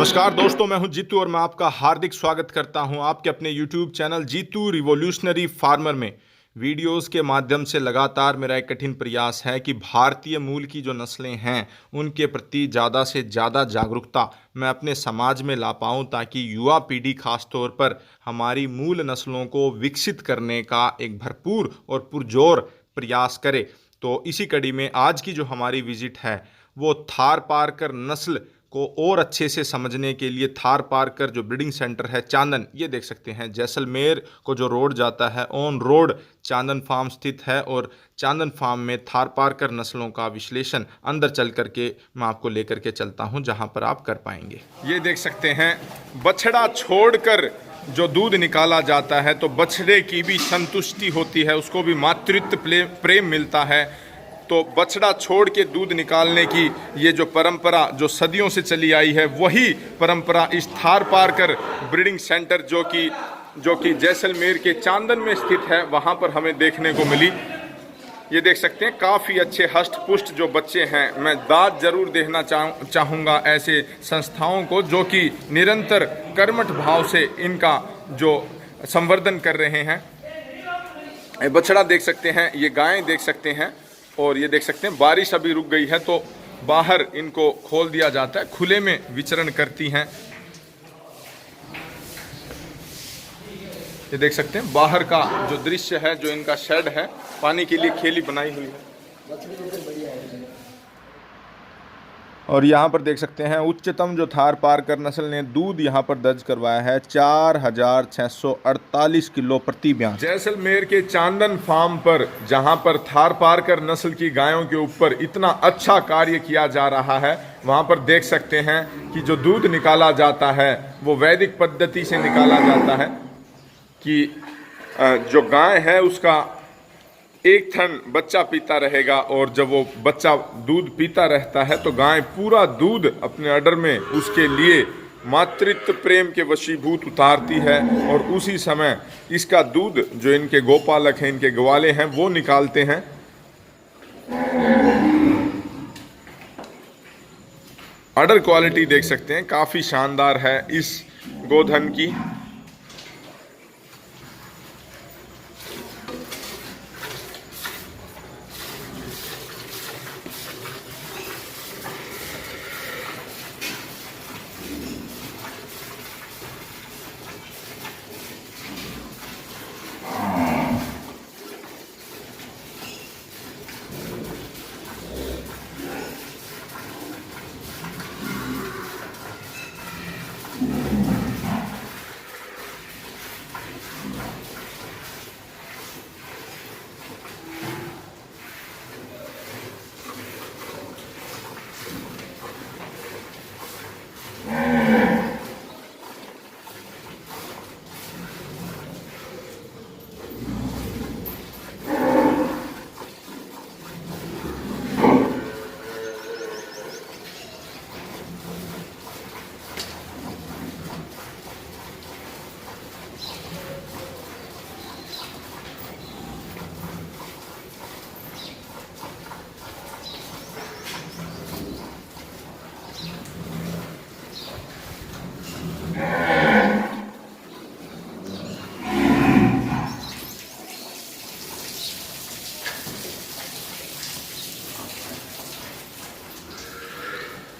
नमस्कार दोस्तों, मैं हूं जीतू और मैं आपका हार्दिक स्वागत करता हूं आपके अपने YouTube channel Jeetu revolutionary farmer में। वीडियोस के माध्यम से लगातार मेरा एक कठिन प्रयास है कि भारतीय मूल की जो नस्लें हैं उनके प्रति ज़्यादा से ज़्यादा जागरूकता मैं अपने समाज में ला पाऊं, ताकि युवा पीढ़ी खास तौर पर हमारी मूल नस्लों को विकसित करने का एक भरपूर और पुरजोर प्रयास करे। तो इसी कड़ी में आज की जो हमारी विजिट है वो थारपारकर नस्ल को और अच्छे से समझने के लिए थारपारकर जो ब्रीडिंग सेंटर है चांदन, ये देख सकते हैं जैसलमेर को जो रोड जाता है ऑन रोड चांदन फार्म स्थित है। और चांदन फार्म में थारपारकर नस्लों का विश्लेषण अंदर चल करके मैं आपको लेकर के चलता हूं, जहां पर आप कर पाएंगे। ये देख सकते हैं बछड़ा छोड़कर जो दूध निकाला जाता है तो बछड़े की भी संतुष्टि होती है, उसको भी मातृत्व प्रेम मिलता है। तो बछड़ा छोड़ के दूध निकालने की ये जो परंपरा जो सदियों से चली आई है, वही परंपरा इस थारपारकर ब्रीडिंग सेंटर जो कि जैसलमेर के चांदन में स्थित है वहाँ पर हमें देखने को मिली। ये देख सकते हैं काफ़ी अच्छे हष्ट पुष्ट जो बच्चे हैं। मैं दाद जरूर देखना चाहूँगा ऐसे संस्थाओं को जो कि निरंतर कर्मठ भाव से इनका जो संवर्धन कर रहे हैं। बछड़ा देख सकते हैं, ये गायें देख सकते हैं, और ये देख सकते हैं बारिश अभी रुक गई है तो बाहर इनको खोल दिया जाता है, खुले में विचरण करती हैं। ये देख सकते हैं बाहर का जो दृश्य है, जो इनका शेड है, पानी के लिए खेली बनाई हुई है। और यहाँ पर देख सकते हैं उच्चतम जो थारपारकर नस्ल ने दूध यहाँ पर दर्ज करवाया है 4648 किलो प्रति ब्याज। जैसलमेर के चांदन फार्म पर जहाँ पर थारपारकर नस्ल की गायों के ऊपर इतना अच्छा कार्य किया जा रहा है, वहाँ पर देख सकते हैं कि जो दूध निकाला जाता है वो वैदिक पद्धति से निकाला जाता है कि जो गाय है उसका एक थन बच्चा पीता रहेगा, और जब वो बच्चा दूध पीता रहता है तो गाय पूरा दूध अपने अडर में उसके लिए मातृत्व प्रेम के वशीभूत उतारती है, और उसी समय इसका दूध जो इनके गोपालक हैं, इनके ग्वाले हैं, वो निकालते हैं। अडर क्वालिटी देख सकते हैं काफ़ी शानदार है इस गोधन की।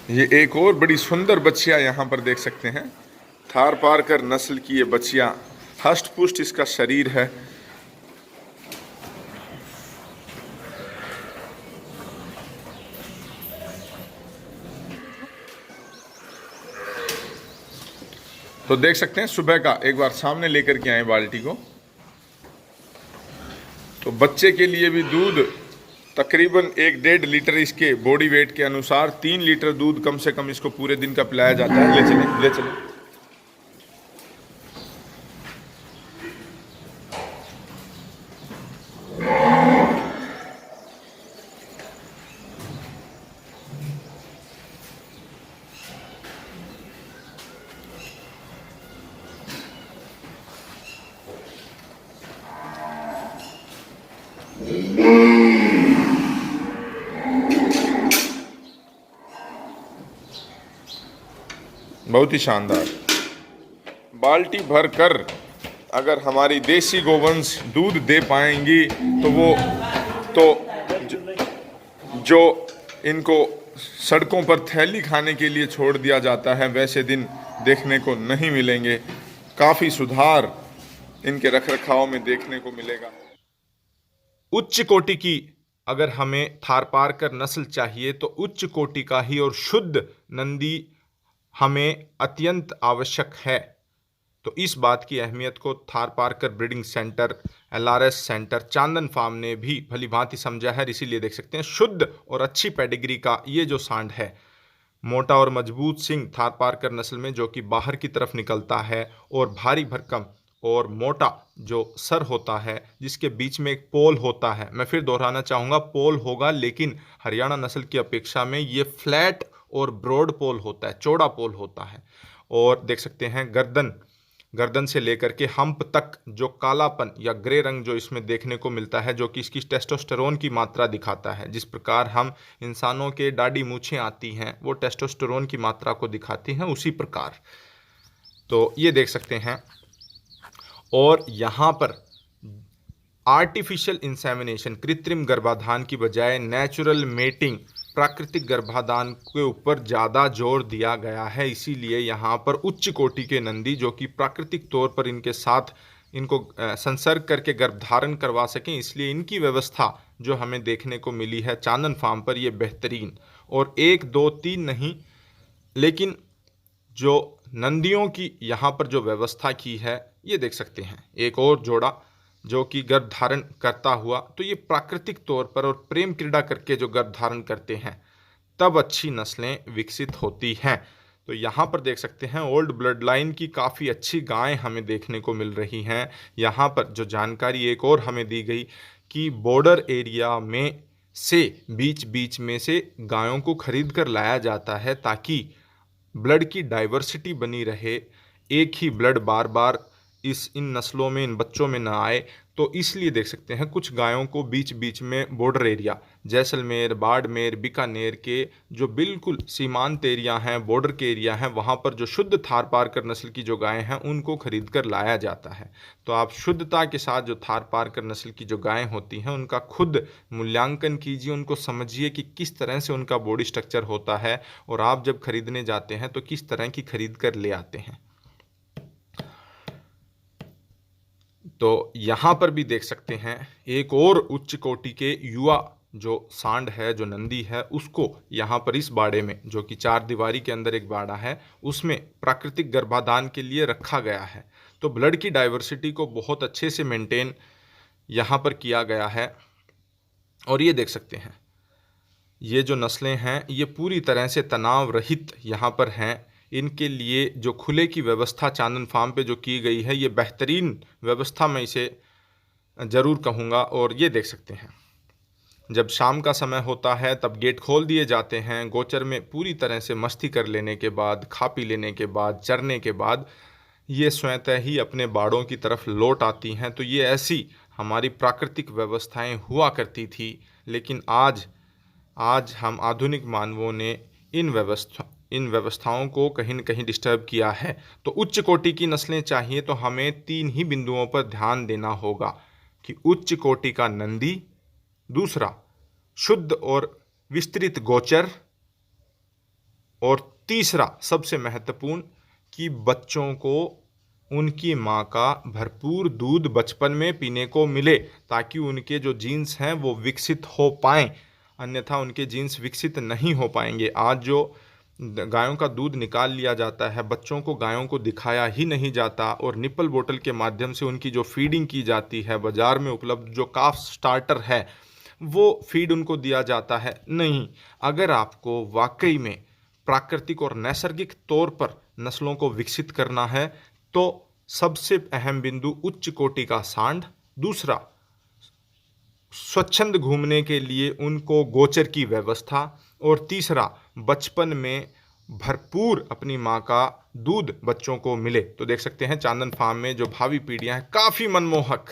ये एक और बड़ी सुंदर बच्चियां यहाँ पर देख सकते हैं, थारपारकर नस्ल की ये बच्चियां, हष्ट पुष्ट इसका शरीर है। तो देख सकते हैं सुबह का एक बार सामने लेकर के आए बाल्टी को, तो बच्चे के लिए भी दूध तकरीबन 1-1.5 लीटर इसके बॉडी वेट के अनुसार 3 लीटर दूध कम से कम इसको पूरे दिन का पिलाया जाता है। ले चलें, ले चलें। बहुत ही शानदार। बाल्टी भर कर अगर हमारी देसी गोवंश दूध दे पाएंगी तो वो जो इनको सड़कों पर थैली खाने के लिए छोड़ दिया जाता है वैसे दिन देखने को नहीं मिलेंगे। काफ़ी सुधार इनके रखरखाव में देखने को मिलेगा। उच्च कोटि की अगर हमें थारपारकर नस्ल चाहिए तो उच्च कोटि का ही और शुद्ध नंदी हमें अत्यंत आवश्यक है। तो इस बात की अहमियत को Tharparkar breeding centre, LRS centre, Chandan farm ने भी भली भांति समझा है। इसीलिए देख सकते हैं शुद्ध और अच्छी पेडिग्री का ये जो सांड है, मोटा और मजबूत सिंह थारपारकर नस्ल में जो कि बाहर की तरफ निकलता है, और भारी भरकम और मोटा जो सर होता है जिसके बीच में एक पोल होता है। मैं फिर दोहराना चाहूँगा, पोल होगा, लेकिन हरियाणा नस्ल की अपेक्षा में ये फ्लैट और ब्रॉड पोल होता है, चौड़ा पोल होता है। और देख सकते हैं गर्दन से लेकर के हम्प तक जो कालापन या ग्रे रंग जो इसमें देखने को मिलता है, जो कि इसकी टेस्टोस्टेरोन की मात्रा दिखाता है। जिस प्रकार हम इंसानों के दाढ़ी मूछें आती हैं वो टेस्टोस्टेरोन की मात्रा को दिखाती हैं, उसी प्रकार तो ये देख सकते हैं। और यहाँ पर आर्टिफिशियल इंसेमिनेशन, कृत्रिम गर्भाधान की बजाय नेचुरल मेटिंग, प्राकृतिक गर्भाधान के ऊपर ज़्यादा जोर दिया गया है। इसीलिए यहाँ पर उच्च कोटि के नंदी जो कि प्राकृतिक तौर पर इनके साथ इनको संसर्ग करके गर्भधारण करवा सकें, इसलिए इनकी व्यवस्था जो हमें देखने को मिली है चांदन फार्म पर, ये बेहतरीन। और 1 2 3 नहीं, लेकिन जो नंदियों की यहाँ पर जो व्यवस्था की है ये देख सकते हैं। एक और जोड़ा जो कि गर्भ धारण करता हुआ, तो ये प्राकृतिक तौर पर और प्रेम क्रीड़ा करके जो गर्भ धारण करते हैं तब अच्छी नस्लें विकसित होती हैं। तो यहाँ पर देख सकते हैं ओल्ड ब्लड लाइन की काफ़ी अच्छी गायें हमें देखने को मिल रही हैं। यहाँ पर जो जानकारी एक और हमें दी गई कि बॉर्डर एरिया में से बीच बीच में से गायों को खरीद कर लाया जाता है ताकि ब्लड की डाइवर्सिटी बनी रहे, एक ही ब्लड बार बार इन नस्लों में, इन बच्चों में ना आए। तो इसलिए देख सकते हैं कुछ गायों को बीच बीच में बॉर्डर एरिया, जैसलमेर, बाड़मेर, बीकानेर के जो बिल्कुल सीमांत एरिया हैं, बॉर्डर के एरिया हैं, वहाँ पर जो शुद्ध थारपारकर नस्ल की जो गायें हैं उनको खरीद कर लाया जाता है। तो आप शुद्धता के साथ जो थारपारकर नस्ल की जो गायें होती हैं उनका खुद मूल्यांकन कीजिए, उनको समझिए कि किस तरह से उनका बॉडी स्ट्रक्चर होता है, और आप जब खरीदने जाते हैं तो किस तरह की खरीद कर ले आते हैं। तो यहाँ पर भी देख सकते हैं एक और उच्च कोटि के युवा जो सांड है, जो नंदी है, उसको यहाँ पर इस बाड़े में, जो कि 4 दीवारी के अंदर एक बाड़ा है, उसमें प्राकृतिक गर्भाधान के लिए रखा गया है। तो ब्लड की डाइवर्सिटी को बहुत अच्छे से मेंटेन यहाँ पर किया गया है। और ये देख सकते हैं ये जो नस्लें हैं ये पूरी तरह से तनाव रहित यहाँ पर हैं। इनके लिए जो खुले की व्यवस्था चांदन फार्म पे जो की गई है ये बेहतरीन व्यवस्था, मैं इसे ज़रूर कहूँगा। और ये देख सकते हैं जब शाम का समय होता है तब गेट खोल दिए जाते हैं। गोचर में पूरी तरह से मस्ती कर लेने के बाद, खा पी लेने के बाद, चरने के बाद ये स्वतः ही अपने बाड़ों की तरफ लौट आती हैं। तो ये ऐसी हमारी प्राकृतिक व्यवस्थाएं हुआ करती थी, लेकिन आज हम आधुनिक मानवों ने इन व्यवस्थाओं को कहीं न कहीं डिस्टर्ब किया है। तो उच्च कोटि की नस्लें चाहिए तो हमें 3 ही बिंदुओं पर ध्यान देना होगा कि उच्च कोटि का नंदी, दूसरा शुद्ध और विस्तृत गोचर, और तीसरा सबसे महत्वपूर्ण कि बच्चों को उनकी माँ का भरपूर दूध बचपन में पीने को मिले ताकि उनके जो जीन्स हैं वो विकसित हो पाएँ, अन्यथा उनके जीन्स विकसित नहीं हो पाएंगे। आज जो गायों का दूध निकाल लिया जाता है, बच्चों को गायों को दिखाया ही नहीं जाता, और निपल बोतल के माध्यम से उनकी जो फीडिंग की जाती है, बाज़ार में उपलब्ध जो काफ स्टार्टर है वो फीड उनको दिया जाता है। नहीं, अगर आपको वाकई में प्राकृतिक और नैसर्गिक तौर पर नस्लों को विकसित करना है तो सबसे अहम बिंदु उच्च कोटि का सांड, दूसरा स्वच्छंद घूमने के लिए उनको गोचर की व्यवस्था, और तीसरा बचपन में भरपूर अपनी माँ का दूध बच्चों को मिले। तो देख सकते हैं चांदन फार्म में जो भावी पीढ़ियाँ हैं काफ़ी मनमोहक